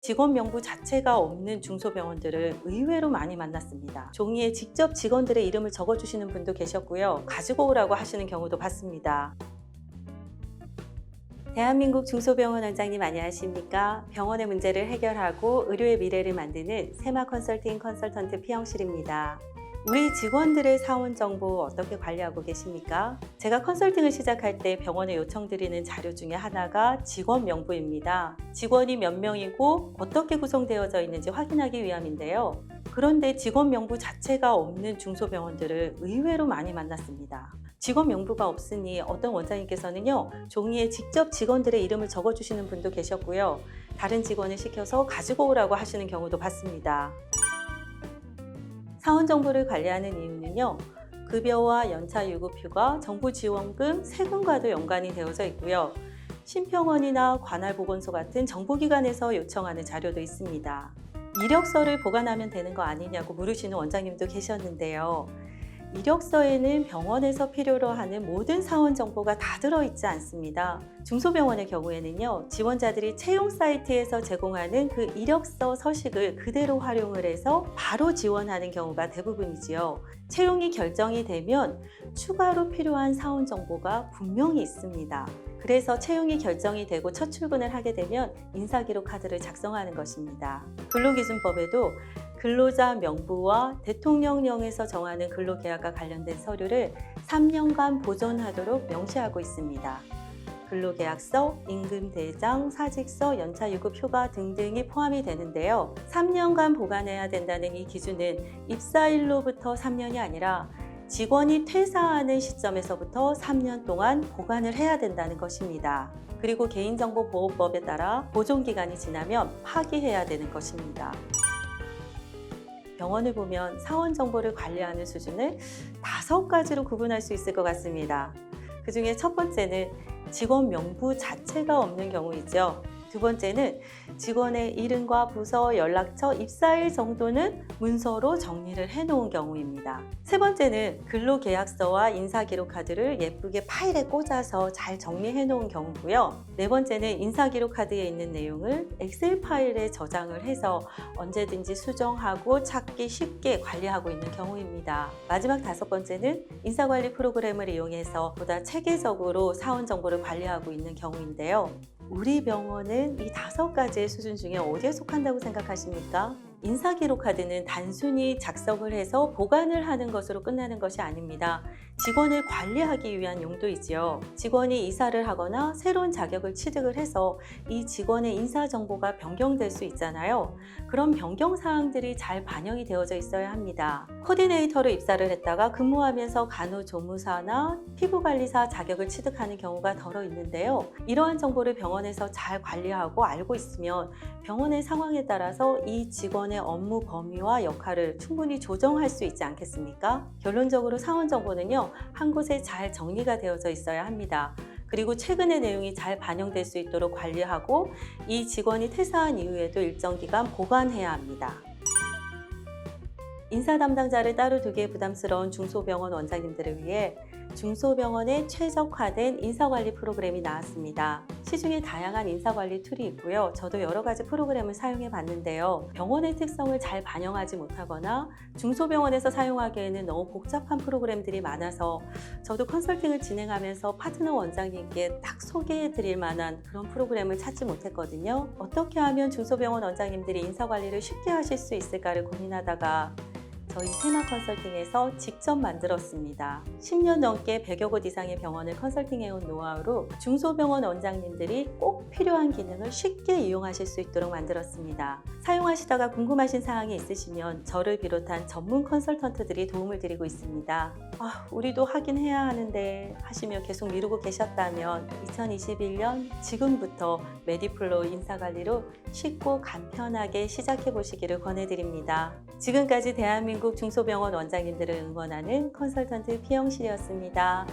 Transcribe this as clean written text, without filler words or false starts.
직원 명부 자체가 없는 중소병원들을 의외로 많이 만났습니다. 종이에 직접 직원들의 이름을 적어주시는 분도 계셨고요. 가지고 오라고 하시는 경우도 봤습니다. 대한민국 중소병원 원장님 안녕하십니까? 병원의 문제를 해결하고 의료의 미래를 만드는 세마 컨설팅 컨설턴트 피영실입니다. 우리 직원들의 사원 정보 어떻게 관리하고 계십니까? 제가 컨설팅을 시작할 때 병원에 요청드리는 자료 중에 하나가 직원 명부입니다. 직원이 몇 명이고 어떻게 구성되어져 있는지 확인하기 위함인데요. 그런데 직원 명부 자체가 없는 중소병원들을 의외로 많이 만났습니다. 직원 명부가 없으니 어떤 원장님께서는요, 종이에 직접 직원들의 이름을 적어주시는 분도 계셨고요. 다른 직원을 시켜서 가지고 오라고 하시는 경우도 봤습니다. 사원 정보를 관리하는 이유는요, 급여와 연차 유급휴가, 정부 지원금, 세금과도 연관이 되어져 있고요. 심평원이나 관할보건소 같은 정보기관에서 요청하는 자료도 있습니다. 이력서를 보관하면 되는 거 아니냐고 물으시는 원장님도 계셨는데요. 이력서에는 병원에서 필요로 하는 모든 사원 정보가 다 들어있지 않습니다. 중소병원의 경우에는요, 지원자들이 채용 사이트에서 제공하는 그 이력서 서식을 그대로 활용을 해서 바로 지원하는 경우가 대부분이지요. 채용이 결정이 되면 추가로 필요한 사원 정보가 분명히 있습니다. 그래서 채용이 결정이 되고 첫 출근을 하게 되면 인사기록 카드를 작성하는 것입니다. 근로기준법에도 근로자 명부와 대통령령에서 정하는 근로계약과 관련된 서류를 3년간 보존하도록 명시하고 있습니다. 근로계약서, 임금대장, 사직서, 연차유급휴가 등등이 포함이 되는데요. 3년간 보관해야 된다는 이 기준은 입사일로부터 3년이 아니라 직원이 퇴사하는 시점에서부터 3년 동안 보관을 해야 된다는 것입니다. 그리고 개인정보보호법에 따라 보존기간이 지나면 파기해야 되는 것입니다. 병원을 보면 사원 정보를 관리하는 수준을 5가지로 구분할 수 있을 것 같습니다. 그 중에 첫 번째는 직원 명부 자체가 없는 경우이죠. 두 번째는 직원의 이름과 부서, 연락처, 입사일 정도는 문서로 정리를 해놓은 경우입니다. 세 번째는 근로계약서와 인사기록 카드를 예쁘게 파일에 꽂아서 잘 정리해 놓은 경우고요. 네 번째는 인사기록 카드에 있는 내용을 엑셀 파일에 저장을 해서 언제든지 수정하고 찾기 쉽게 관리하고 있는 경우입니다. 마지막 5번째는 인사관리 프로그램을 이용해서 보다 체계적으로 사원 정보를 관리하고 있는 경우인데요. 우리 병원은 이 5가지의 수준 중에 어디에 속한다고 생각하십니까? 인사기록 카드는 단순히 작성을 해서 보관을 하는 것으로 끝나는 것이 아닙니다. 직원을 관리하기 위한 용도이지요. 직원이 이사를 하거나 새로운 자격을 취득을 해서 이 직원의 인사 정보가 변경될 수 있잖아요. 그런 변경 사항들이 잘 반영이 되어져 있어야 합니다. 코디네이터로 입사를 했다가 근무하면서 간호조무사나 피부관리사 자격을 취득하는 경우가 덜어 있는데요. 이러한 정보를 병원에서 잘 관리하고 알고 있으면 병원의 상황에 따라서 이 직원의 업무 범위와 역할을 충분히 조정할 수 있지 않겠습니까? 결론적으로 사원 정보는요, 한 곳에 잘 정리가 되어져 있어야 합니다. 그리고 최근의 내용이 잘 반영될 수 있도록 관리하고 이 직원이 퇴사한 이후에도 일정 기간 보관해야 합니다. 인사 담당자를 따로 두기에 부담스러운 중소병원 원장님들을 위해 중소병원에 최적화된 인사관리 프로그램이 나왔습니다. 시중에 다양한 인사관리 툴이 있고요. 저도 여러 가지 프로그램을 사용해 봤는데요. 병원의 특성을 잘 반영하지 못하거나 중소병원에서 사용하기에는 너무 복잡한 프로그램들이 많아서 저도 컨설팅을 진행하면서 파트너 원장님께 딱 소개해 드릴 만한 그런 프로그램을 찾지 못했거든요. 어떻게 하면 중소병원 원장님들이 인사관리를 쉽게 하실 수 있을까를 고민하다가 저희 세마 컨설팅에서 직접 만들었습니다. 10년 넘게 100여 곳 이상의 병원을 컨설팅해온 노하우로 중소병원 원장님들이 꼭 필요한 기능을 쉽게 이용하실 수 있도록 만들었습니다. 사용하시다가 궁금하신 사항이 있으시면 저를 비롯한 전문 컨설턴트들이 도움을 드리고 있습니다. 우리도 하긴 해야 하는데 하시며 계속 미루고 계셨다면 2021년 지금부터 메디플로우 인사관리로 쉽고 간편하게 시작해 보시기를 권해드립니다. 지금까지 대한민국 중소병원 원장님들을 응원하는 컨설턴트 피영실이었습니다.